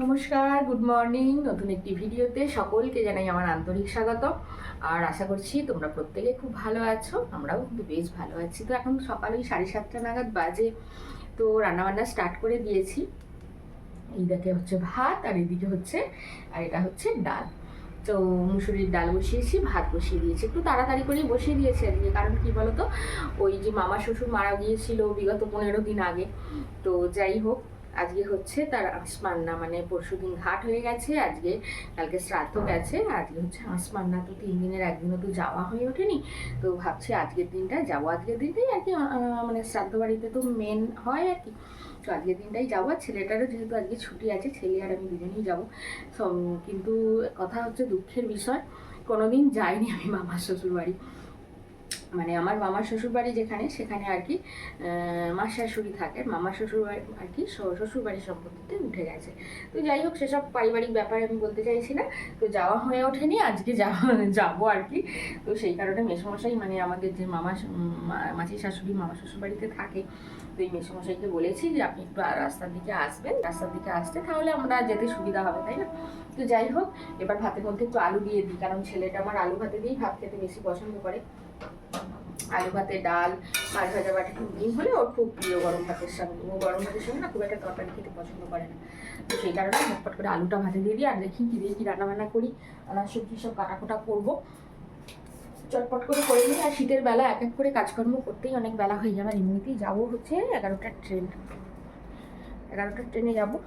নমস্কার, good morning. নতুন একটি ভিডিওতে সকলকে জানাই আমার আন্তরিক স্বাগত। আর আশা করছি তোমরা প্রত্যেকে খুব ভালো আছো। আমরাও কিন্তু বেশ ভালো আছি। তো এখন সকাল ওই 7:30 নাগাদ বাজে। তো রান্নাবান্না স্টার্ট করে দিয়েছি। এইদিকে হচ্ছে ভাত, আর এদিকে হচ্ছে এটা হচ্ছে ডাল। তো মুসুরির ডাল বসিয়েছি, ভাত বসিয়ে দিয়েছি। একটু তাড়াতাড়ি করেই বসিয়ে দিয়েছি আজকে, কারণ কি বলতো, ওই যে মামা শ্বশুর মারা গিয়েছিল বিগত 15 দিন আগে। তো যাই হোক, আজকে হচ্ছে তার আঁশমান্না, মানে পরশুদিন ঘাট হয়ে গেছে, আজকে কালকে শ্রাদ্ধ গেছে, আজকে হচ্ছে আঁশমান্না। তো 3 দিনের একদিনও তো যাওয়া হয়ে ওঠেনি। তো ভাবছি আজকের দিনটা যাবো, আজকের দিনটাই আর কি, মানে শ্রাদ্ধ বাড়িতে তো মেন হয় আর কি। তো আজকের দিনটাই যাবো। আর ছেলেটারও যেহেতু আজকে ছুটি আছে, ছেলে আর আমি দুজনেই যাবো। কিন্তু কথা হচ্ছে, দুঃখের বিষয়, কোনোদিন যাইনি আমি মামার শ্বশুর বাড়ি। মানে আমার মামার শ্বশুরবাড়ি যেখানে, সেখানে আর কি মার শাশুড়ি থাকে। মামার শ্বশুরবাড়ি আর কি শ্বশুরবাড়ির সম্পত্তিতে উঠে গেছে। তো যাই হোক, সেসব পারিবারিক ব্যাপারে আমি বলতে চাইছি না। তো যাওয়া হয়ে ওঠেনি, আজকে যাবো আর কি। তো সেই কারণে মেসোমশাই, মানে আমাদের যে মাসি শাশুড়ি মামার শ্বশুরবাড়িতে থাকে, তো এই মেসোমশাইকে বলেছি যে আপনি একটু রাস্তার দিকে আসবেন, রাস্তার দিকে আসতে তাহলে আমরা যেতে সুবিধা হবে, তাই না? তো যাই হোক, এবার ভাতের মধ্যে একটু আলু দিয়ে দিই, কারণ ছেলেটা আমার আলু ভাতে দিয়েই ভাত খেতে বেশি পছন্দ করে। আলু ভাতে ডাল, মাছ ভাজা বাটি ডিম হলে ওর খুব প্রিয় গরম ভাতের সঙ্গে। ও গরম ভাতের সঙ্গে না খুব একটা তরকারি খেতে পছন্দ করে না। তো সেই কারণে ঝটপট করে আলুটা ভাতে দিয়ে দিই। আর দেখি কি দিয়ে কি রান্নাবান্না করি, আনাজ সবজি সব কাটাকুটা করবো, চটপট করে নিই। আর শীতের বেলা এক এক করে কাজকর্ম করতেই অনেক বেলা হয়ে যাবে। এমনিতেই যাবো হচ্ছে 11টার ট্রেনে যাবো।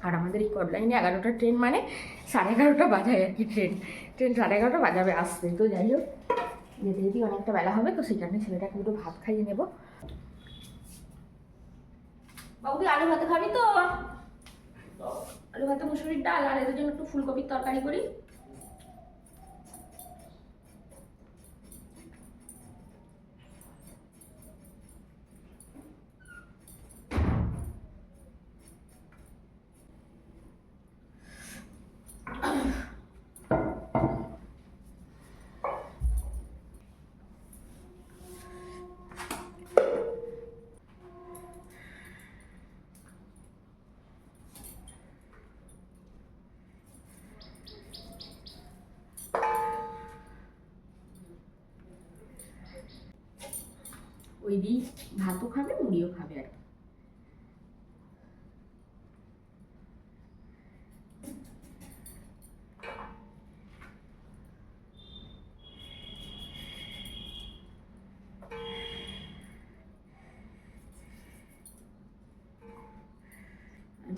আর আমাদের এই কডলাইনে 11টার ট্রেন, মানে 11:30 বাজায় আর কি। ট্রেন 11:30 বাজাবে আসতে। তো যাই হোক, যেতে যেতেই অনেকটা বেলা হবে। তো সেই কারণে ছেলেটাকে একটু ভাত খাইয়ে নেবো। বাবু, তুই আলু ভাতে খাবি তো? আলু ভাতে মুসুরির ডাল, আর এদের জন্য একটু ফুলকপির তরকারি করি। ওই দিই ভাতও খাবে, মুড়িও খাবে আর কি।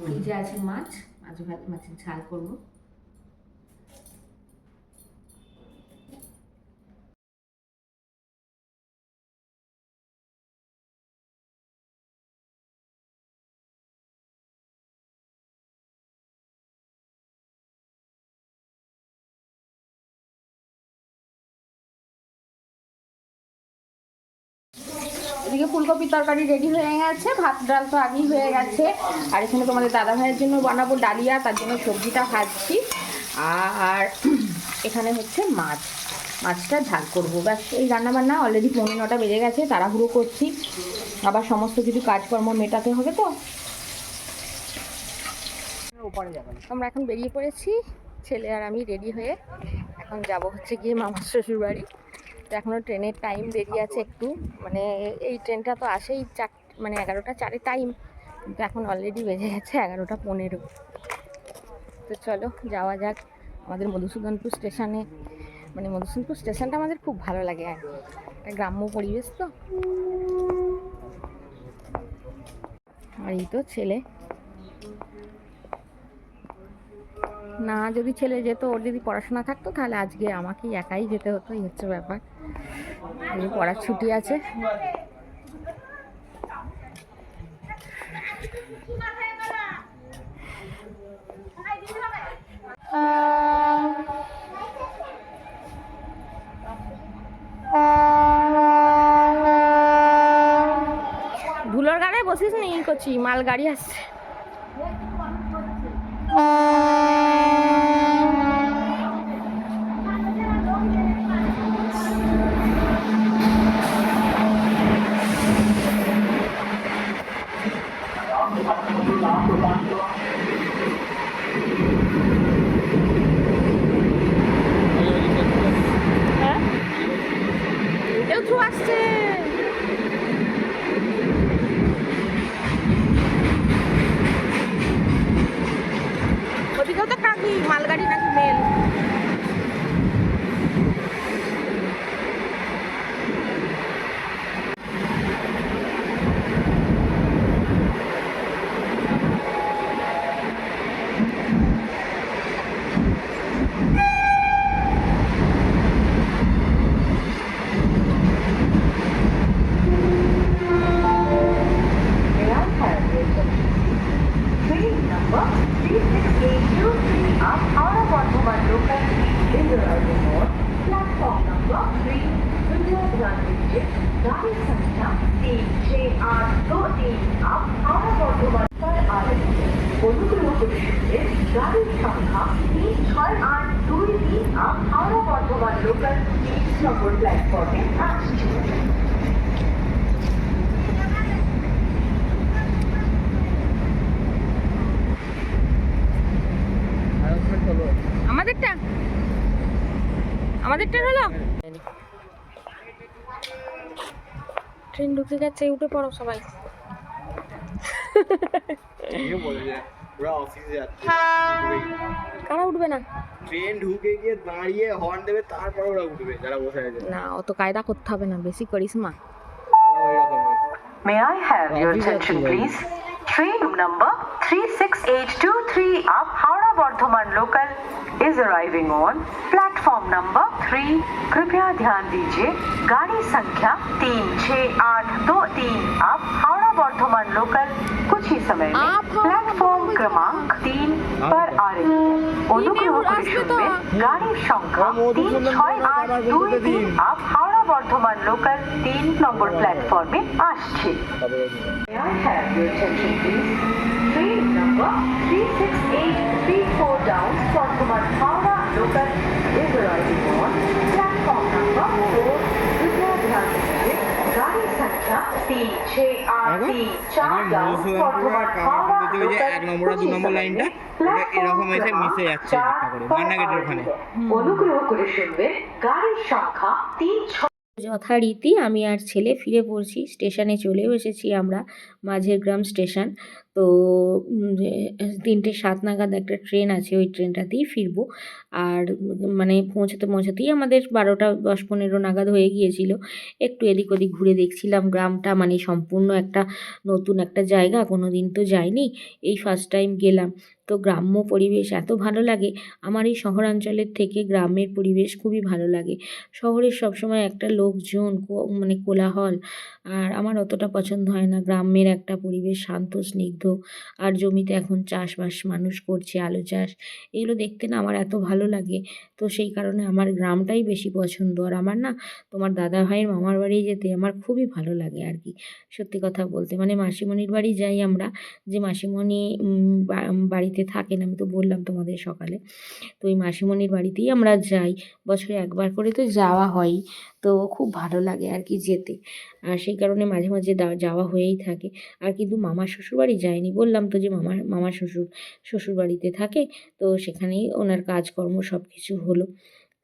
ফ্রিজে আছে মাছের ঝাল করবো। এদিকে ফুলকপির তরকারি রেডি হয়ে গেছে, ভাত ডাল তো আগেই হয়ে গেছে। আর এখানে তোমাদের দাদা ভাইয়ের জন্য বানাবো ডালিয়া, তার জন্য সবজিটা ভাজছি। আর এখানে হচ্ছে মাছটা ঝাল করবো, ব্যাস। এই রান্নাবান্না অলরেডি 9:15 বেজে গেছে, তাড়াহুড়ো করছি, আবার সমস্ত কিছু কাজকর্ম মেটাতে হবে। তো আমরা এখন বেরিয়ে পড়েছি, ছেলে আর আমি রেডি হয়ে। এখন যাব হচ্ছে গিয়ে মামার শ্বশুর বাড়ি। তো এখনও ট্রেনের টাইম দেরি আছে একটু, মানে এই ট্রেনটা তো আসেই 11:04 টাইম, কিন্তু এখন অলরেডি বেজে গেছে 11:15। তো চলো যাওয়া যাক আমাদের মধুসূদনপুর স্টেশনে। মানে মধুসূদনপুর স্টেশনটা আমাদের খুব ভালো লাগে আর কি, একটা গ্রাম্য পরিবেশ তো। আর এই তো ছেলে, না যদি ছেলে যেত, ওর যদি পড়াশোনা থাকতো, তাহলে আজকে আমাকেই একাই যেতে হতো। এই হচ্ছে ব্যাপার, পড়ার ছুটি আছে। ধুলোর গাড়ি বসিস নি, করছি মাল গাড়ি আসছে। number 36823 up Howrah Bardhaman local is arriving on platform number 3 कृपया ध्यान दीजिए गाड़ी संख्या 3682 up Howrah Bardhaman पर आ रही है অনুগ্রহ করে শুনবেন গাড়ির সংখ্যা 3682 up Howrah Bardhaman local 3 নম্বর প্ল্যাটফর্মে আসছে। আমাদেরটা হলো ট্রেন ঢুকে গেছে, উঠে পড়ো সবাই। কারা উঠবে না? ট্রেন ঢুকে গিয়ে দাঁড়িয়ে হর্ন দেবে, তারপরে ওরা উঠবে যারা বসে আছে। না, অত কায়দা করতে হবে না, বেশি করিস মা। May I have your attention, please? Train number 36823 up Howrah Bardhaman local is arriving on platform number 3. कृपया ध्यान दीजिए गाड़ी संख्या 36823 up Howrah Bardhaman local कुछ ही समय में प्लेटफॉर्म क्रमांक 3 पर आ रही है অনুগ্রহ করে শুনবেন গাড়ির সংখ্যা 3682 up Howrah Bardhaman local 3 নম্বর প্ল্যাটফর্মে আসছে। May I have your attention, please? Train number 36834 down Bardhaman Howrah local is arriving on platform number 4. कृपया ध्यान दीजिए गाड़ी संख्या 3684 down Bardhaman Howrah local এক নম্বর আর 2 নম্বর লাইনটা এরকম এসে মিশে যাচ্ছে একটা করে মান্না গেটের ওখানে। অনুগ্রহ করে শুনবেন গাড়ির সংখ্যা 3 যথারীতি আমি আর ছেলে ফিরে পড়ছি, স্টেশনে চলেও এসেছি আমরা, মাঝের গ্রাম স্টেশন। তো 3:07 নাগাদ একটা ট্রেন আছে, ওই ট্রেনটাতেই ফিরবো। আর মানে পৌঁছাতেই আমাদের 12:10-15 নাগাদ হয়ে গিয়েছিল। একটু এদিক ওদিক ঘুরে দেখছিলাম গ্রামটা, মানে সম্পূর্ণ একটা নতুন একটা জায়গা, কোনো দিন তো যাইনি, এই ফার্স্ট টাইম গেলাম। তো গ্রাম্য পরিবেশ এত ভালো লাগে, আমার এই শহরাঞ্চলের থেকে গ্রামের পরিবেশ খুবই ভালো লাগে। শহরের সবসময় একটা লোকজন মানে কোলাহল, আর আমার অতটা পছন্দ হয় না। গ্রামের একটা পরিবেশ শান্ত স্নিগ্ধ, আর জমিতে এখন চাষবাস মানুষ করছে, আলু চাষ, এগুলো দেখতে না আমার এত ভালো লাগে। তো সেই কারণে আমার গ্রামটাই বেশি পছন্দ। আর আমার না তোমার দাদা ভাইয়ের মামার বাড়ি যেতে আমার খুবই ভালো লাগে আর কি, সত্যি কথা বলতে। মানে মাসিমণির বাড়ি যাই আমরা, যে মাসিমণি বাড়িতে থাকেন, আমি তো বললাম তোমাদের সকালে, তো ওই মাসিমণির বাড়িতেই আমরা যাই, বছরে একবার করে তো যাওয়া হয়। তো খুব ভালো লাগে আর কি যেতে, আর সেই কারণে মাঝে মাঝে যাওয়া হয়েই থাকে। আর কিন্তু মামার শ্বশুরবাড়ি যায়নি, বললাম তো যে মামার শ্বশুরবাড়িতে থাকে, তো সেখানেই ওনার কাজকর্ম সব কিছু হলো।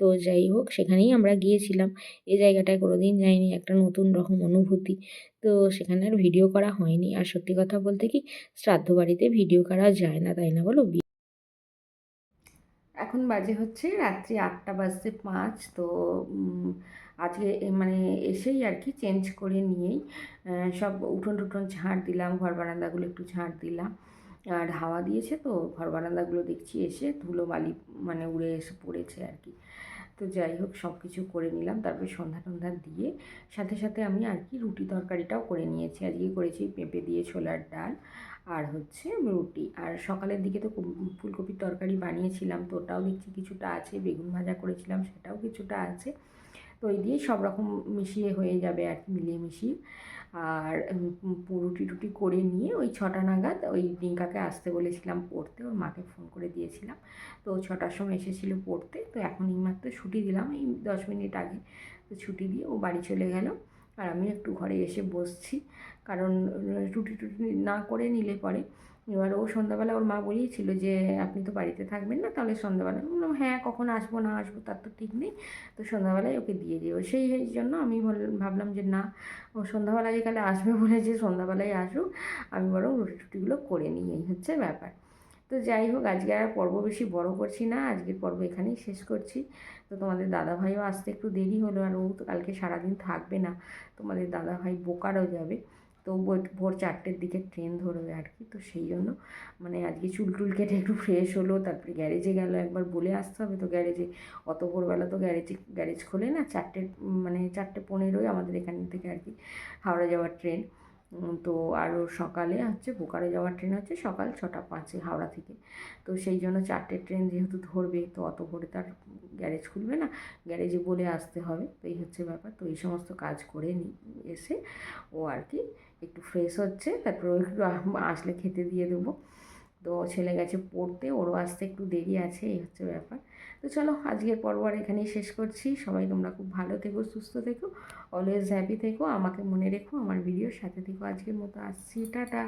তো যাই হোক, সেখানেই আমরা গিয়েছিলাম। এই জায়গাটায় কোনোদিন যাইনি, একটা নতুন রকম অনুভূতি। তো সেখানে আর ভিডিও করা হয়নি। আর সত্যি কথা বলতে কি, শ্রাদ্ধ বাড়িতে ভিডিও করা যায় না, তাই না বলো? এখন বাজে হচ্ছে রাত্রি 8:05। তো আজকে মানে এসেই আর কি চেঞ্জ করে নিয়েই সব উঠোন টুঠোন ঝাড় দিলাম, ঘর বারান্দাগুলো একটু ঝাড় দিলাম। আর হাওয়া দিয়েছে তো ঘর বারান্দাগুলো দেখছি এসে ধুলো বালি মানে উড়ে এসে পড়েছে আর কি। তো যাই হোক, সব কিছু করে নিলাম, তারপরে সন্ধ্যা টন্ধা দিয়ে সাথে সাথে আমি আর কি রুটি তরকারিটাও করে নিয়েছি। আজকে করেছি পেঁপে দিয়ে ছোলার ডাল আর হচ্ছে রুটি। আর সকালের দিকে তো ফুলকপির তরকারি বানিয়েছিলাম, তো ওটাও দেখছি কিছুটা আছে, বেগুন ভাজা করেছিলাম সেটাও কিছুটা আছে। তো ওই দিয়েই সব রকম মিশিয়ে হয়ে যাবে আর কি, মিলিয়ে মিশিয়ে। আর রুটি টুটি করে নিয়ে ওই 6টা নাগাদ ওই ডিঙ্কাকে আসতে বলেছিলাম পড়তে, ওর মাকে ফোন করে দিয়েছিলাম। তো 6টার সময় এসেছিলো পড়তে, তো এখন এইমাত্র ছুটি দিলাম, এই 10 মিনিট আগে। তো ছুটি দিয়ে ও বাড়ি চলে গেল, আর আমি একটু ঘরে এসে বসছি, কারণ রুটি টুটি না করে নিলে পরে এবার ও সন্ধ্যাবেলা ওর মা বলিয়েছিল যে আপনি তো বাড়িতে থাকবেন না, তাহলে সন্ধ্যাবেলা বললাম হ্যাঁ, কখন আসবো না আসবো তার তো ঠিক নেই, তো সন্ধ্যাবেলায় ওকে দিয়ে দিও। সেই জন্য আমি ভাবলাম যে না, ও সন্ধ্যাবেলায় কালে আসবে বলে, যে সন্ধ্যাবেলায় আসুক, আমি বরং রুটি টুটিগুলো করে নিই, এই হচ্ছে ব্যাপার। তো যাই হোক, আজকে আর পর্ব বেশি বড় করছি না, আজকের পর্ব এখানেই শেষ করছি। তো তোমাদের দাদাভাইও আসতে একটু দেরি হলো, আর ও তো কালকে সারাদিন থাকবে না, তোমাদের দাদাভাই বোকারও যাবে, তো ভোর 4টের দিকে ট্রেন ধরবে আর কি। তো সেই জন্য মানে আজকে চুল টুল কেটে একটু ফ্রেশ হলো, তারপরে গ্যারেজে গেল, একবার বলে আসতে হবে তো গ্যারেজে, অত ভোরবেলা তো গ্যারেজ খোলে না, 4টে মানে 4:15 আমাদের এখান থেকে আর কি হাওড়া যাওয়ার ট্রেন। তো আরও সকালে হচ্ছে বোকারো যাওয়ার ট্রেন হচ্ছে সকাল 6:05 হাওড়া থেকে। তো সেই জন্য 4টে ট্রেন যেহেতু ধরবে, তো অত ভোরে তার গ্যারেজ খুলবে না, গ্যারেজে বলে আসতে হবে। তো এই হচ্ছে ব্যাপার। তো এই সমস্ত কাজ করে এসে ও আর কি একটু ফ্রেশ হচ্ছে, তারপর ও একটু আসলে খেতে দিয়ে দেবো। তো ছেলে গেছে পড়তে, ওরও আসতে একটু দেরি আছে, এই হচ্ছে ব্যাপার। তো চলো আজকের পর্ব আর এখানেই শেষ করছি। সবাই তোমরা খুব ভালো থেকো, সুস্থ থেকো, অলওয়েজ হ্যাপি থেকো, আমাকে মনে রেখো, আমার ভিডিওর সাথে থেকো। আজকের মতো আসছি, টাটা।